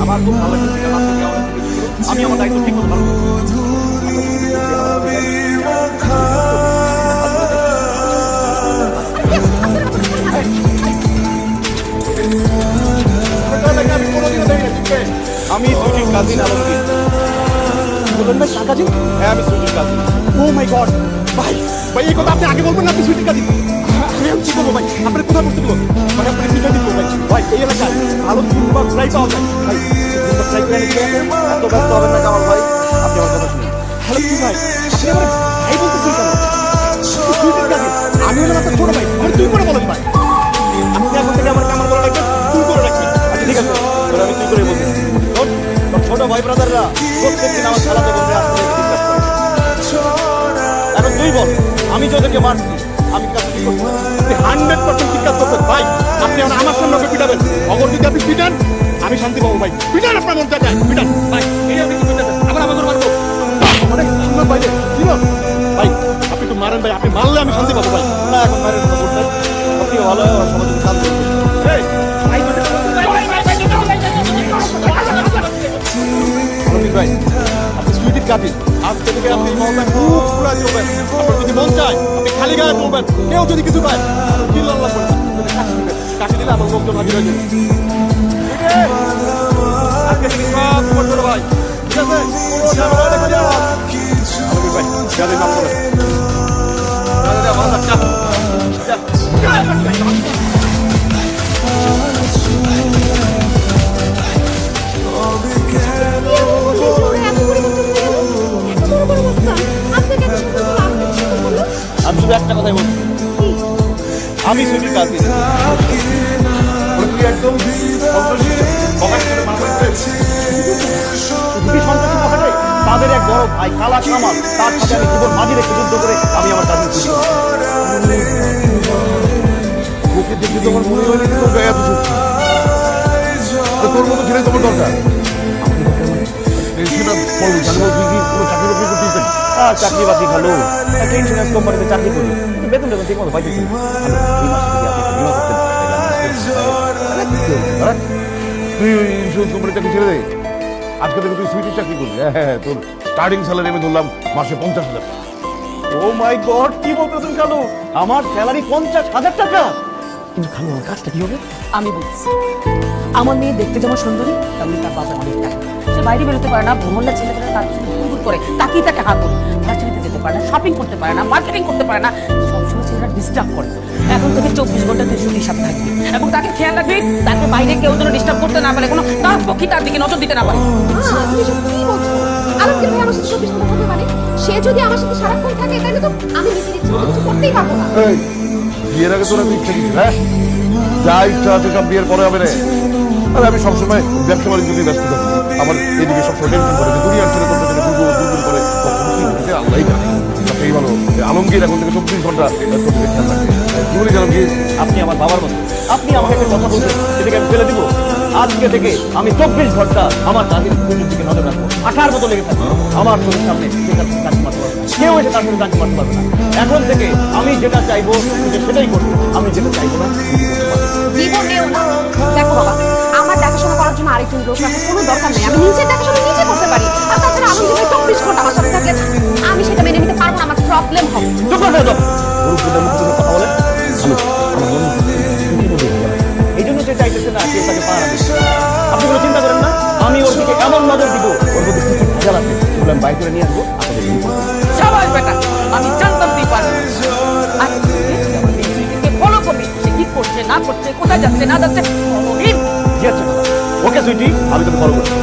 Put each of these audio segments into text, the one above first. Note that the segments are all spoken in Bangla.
আমার খুব ভালো লাগছে, আমি আমার দায়িত্ব ঠিক মতো পালন করব। আমি সুইটির কাজিন আলমগীর। বলবেন ভাই কার কাজিন? হ্যাঁ আমি সুইটির কাজিন। ও মাই গড ভাই, ভাই এই কথা আপনি আগে বলবেন না, আপনি সুইটির কাজিন। আমি কি করবো ভাই, আপনার কোথায় বসতে দেবো ভাই, আপনি সুইটার দিব ভাই। ভাই এই এলাকায় ভালো তিনবার ফ্রাই পাওয়া যায় ভাই, তিনবার ফ্রাই করে নিতে এত ব্যস্ত হবেন না কামাল ভাই, আপনি আমার কথা শুনুন। হ্যালো কি ভাই, আপনি আমার ভাই বলতেছেন কেন? সুইটির কাজিন, আমি হলাম আপনার ছোট ভাই, আমার তুই করে বলেন ভাই। আপনি এখন থেকে আমার কামাল বলে রাখবেন, তুই করে রাখবেন। আচ্ছা ঠিক আছে, আমি তুই করে বলছি। ছোট ভাই ব্রাদাররা প্রত্যেকদিন আমার খেলাতে বলবে আসলে ডিসকাস করে। এখন তুই বল, আমি যাদেরকে মারছি আমি কাজ কি করবো? 100% ঠিক কাজ করছেন ভাই। আপনি আমার সামনে ওকে পিটাবেন, অগর যদি আপনি পিটান আমি শান্তি পাবো ভাই। পিটান আপনার মন চায় পিটান ভাই, এই আপনি কি পিটাবেন আবার আমাদের মারবো অনেক সুন্দর ভাই কি ভাই, আপনি তো মারেন ভাই, আপনি মারলে আমি শান্তি পাবো ভাই। না এখন মারেন না বলতে আপনি ভালো হয় আমার সমাজে কাজ করবেন। ভাই আপনি সুইটির কাজিন, আজকে থেকে আপনি মহল্লায় খুব পুরা চলবেন। আপনার যদি মন চায় আপনি খালি গায়ে চলবেন, কেউ যদি কিছু পায় চিল্লাল্লাহ করবেন, কাশি দিলে আমার লোকজন হাজির হয়ে যাবে। আজকে থেকে সব করবেন ভাই, ঠিক আছে? ভাই যাদের নাম করে আমি শুধু একটা কথাই বলছি, আমি সুইটির কাজিন। তুই একদম তাদের এক বড় ভাই কালা কামাল, তার সাথে আমি জীবন মাঝি রেখে যুদ্ধ করে আমি আমার কাজিন সুইটি। ওকে দেখে তোমার মনে হয়নি তোর গায়ে এত শক্তি, তোর মতো ছেলে তোমার দরকার। চাকরি বাকরি ভালো, একটা ইন্স্যুরেন্স কোম্পানিতে চাকরি করি, বেতন বেতন ঠিক মতো পাইতেছি। তুই ইন্স্যুরেন্স কোম্পানির চাকরি ছেড়ে দে, আজকে থেকে তুই সুইটির চাকরি করবি। হ্যাঁ তোর স্টার্টিং স্যালারি আমি ধরলাম মাসে 50,000 টাকা। ও মাই গড, কি বলতেছেন খালু, আমার স্যালারি 50,000 টাকা? কিন্তু খালু আমার কাজটা কি হবে? আমি বলছি আমার মেয়ে দেখতে যেমন সুন্দরী তেমনি তার বাবা অনেক টাকা, সে বাইরে বেরোতে পারে না, ভ্রমণের ছেলেমেয়েরা তার পিছনে ঘুরঘুর করে তাকিয়ে তাকে হাত ধরে, ভার্সিটিতে যেতে পারে না, শপিং করতে পারে না, মার্কেটিং করতে পারে না, সবসময় ছেলেরা ডিস্টার্ব করে। এখন থেকে 24 ঘন্টা ছুটির সাথে থাকবে এবং তাকে খেয়াল রাখবি, তাকে বাইরে কেউ যেন ডিস্টার্ব করতে না পারে, কোনো তার পক্ষে তার দিকে নজর দিতে না পারে। তুমি এসব কি বলছো? আলমগীর ভাই আমার সাথে 24 ঘন্টা থাকবে মানে? সে যদি আমার সাথে সারাক্ষণ থাকে তাহলে তো আমি নিজের ইচ্ছে মতো কিছু করতেই পারবো না। বিয়ের আগে তোরা ইচ্ছা দিচ্ছিস? হ্যাঁ যা ইচ্ছা আছে সব বিয়ের পরে হবে রে। আরে আমি সবসময় ব্যবসা বাণিজ্য নিয়ে ব্যস্ত থাকি, আমার এদিকে সবসময় টেনশন করে দুনিয়ার ছেলে তোর পেছনে দুর্বল করে কখনো কি হচ্ছে আল্লাহই জানে। এই ভালো আলমগীর এখন থেকে 24 ঘন্টা তোর দিকে খেয়াল রাখবে। কি বলিস আলমগীর? আপনি আমার বাবার মতো, আপনি আমাকে একটা কথা বলছেন সেটাকে আমি ফেলে দিব। আজকে থেকে আমি 24 ঘন্টা আমার কাজের দিকে নজর রাখবো, আঠার মতো লেগে থাকবো। আমার চোখের সামনে কাজ মারতে পারবে না, কেউ এসে তার সাথে কাজ মারতে পারবে না। এখন থেকে আমি যেটা চাইবো সেটাই করবো, আমি যেটা চাইবো না জীবনেও না। দেখো বাবা, আমার দেখাশোনা করার জন্য আরেকজন লোক রাখার কোনো দরকার নেই, আমি নিজের দেখাশোনা নিজে করতে পারি। আর তাছাড়া আলমগীর ভাই 24 ঘন্টা আমার সাথে থাকলে আমি সেটা মেনে নিতে পারবো না, আমার প্রবলেম হবে। কথা বলে এই জন্য সে চাইতেছে না কেউ তাকে পাহারা দিচ্ছে। আপনি কোনো চিন্তা করেন না, আমি ওর দিকে এমন নজর দিব, ওর মধ্যে কিছু ভেজাল আছে সেগুলো আমি বাইর করে নিয়ে আসবো আপনাদের। সবাই বেটা আমি জানতাম তুই পারবি। ফলো করবি সে কি করছে না করছে, কোথায় যাচ্ছে না যাচ্ছে। ওকে সুইটি, আমি তোকে ফলো করছি।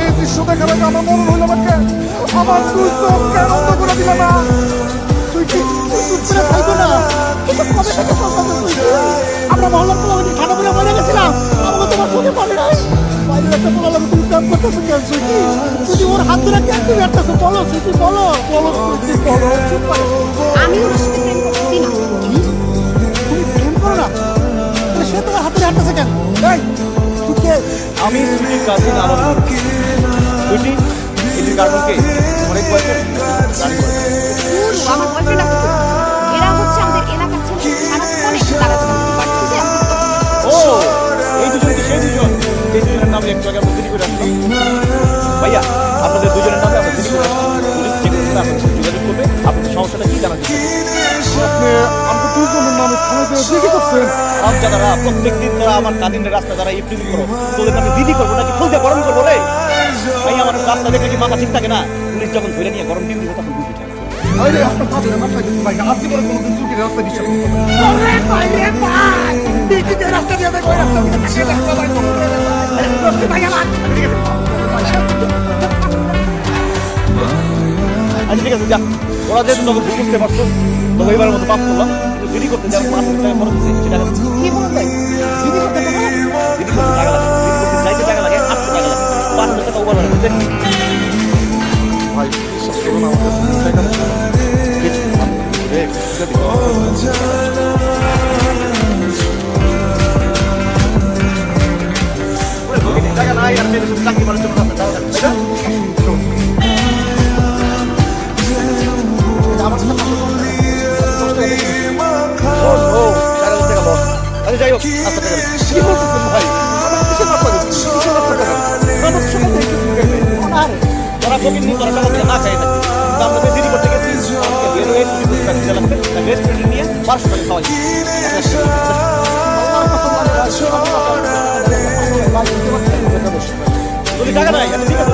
এই দৃশ্য দেখা লাগে আমার মনে হইল আমাকে আমার তুই তো কেন করে দিল না? তুই কি খাইতো না? কিন্তু কবে থেকে আমরা মহল্লার পোলা ঠান্ডা করে মরে গেছিলাম, আমাকে তোমার চোখে পড়ে নাই। বাইরের একটা পোলা লাগে তুমি কাম করতেছো কেন? সুইটি যদি ওর হাত ধরে কেন তুমি একটা বলো, সুইটি বলো বলো, সুইটি বলো। আমি ওর সাথে প্রেম করতেছি না, আমি সুইটির কাজিন আলম। সুইটি, এটির কারণকে অনেক বয়ফ্রেন্ড গাড়ি করে। আমার বয়ফ্রেন্ড আছে তো। এরা হচ্ছে আমাদের এলাকার ছেলে সারাক্ষণ একটু তারা পারছি যে আমি তো ও, এই দুজন কি সেই দুজন? এই দুজনের নামে একটু আগে আমরা দিদি করে আসলাম। ভাইয়া, আপনাদের দুজনের নামে আমরা দিদি করে আসলাম। পুলিশ চেক করতে আপনার সাথে যোগাযোগ করবে। আপনার সমস্যাটা কি জানার চেষ্টা করবে। আপনি আমাকে দুইজনের নামে থানাতে জিজ্ঞেস করছেন। সব জায়গারা প্রত্যেক দিন তোরা আমার কাজিনের রাস্তা দ্বারা ইফটিজিং করো। তোদের আমি দিদি করবো নাকি ফুলতে গরম করবো রে? ভাই, আমার রাস্তা দেখলে কি মাথা ঠিক থাকে না? পুলিশ যখন ধরে নিয়ে গরম দিন দিব তখন বুঝি থাকে। আরে আপনার ফাঁসের মাথায় দিচ্ছি ভাই, আপনি বলে কোনো দিন চুটির রাস্তা বিশ্বাস করবেন না। আচ্ছা ঠিক আছে, যা। ওরা যেহেতু তখন ভুল বুঝতে পারছো, তবে এবার মতো পাপ করলাম। কিন্তু দিদি করতে যাবো 5,000 টাকা খরচ হচ্ছে, সেটা কি বলবে দিদি করতে টাকা লাগে? দিদি করতে টাকা লাগে, দিদি করতে যাইতে টাকা লাগে, 800 টাকা লাগে, 5,000 টাকা ওভার লাগে। ভাই বিশ্বাস করুন আমার কাছে টাকা নেই। কিছু না, রে, যদি টাকা নাই আর মেয়েদের সাথে চাকরি করার জন্য রাস্তা টাকা লাগে, তাই না? আমার সাথে কথা বলতে হবে। 4,000 টাকা লস। আচ্ছা যাই হোক, আচ্ছা টাকা নেই। কি বলতেছেন ভাই? আমার কিসের রাস্তা দিচ্ছি? কিসের রাস্তা দেবেন? আমার তো সকাল থেকে কিছু খাই নাই। আরে তোরা ফকির নিয়ে তোরা টাকা দিয়ে না খাই থাকি। কিন্তু আমরা দেরি করতে গেছি, আজকে বের হয়ে চুরি করতে পারছি না লাগছে। তাই রেস্টুরেন্টে নিয়ে 500 টাকা খাওয়াই। যদি টাকা নাই, আমি ঠিক আছে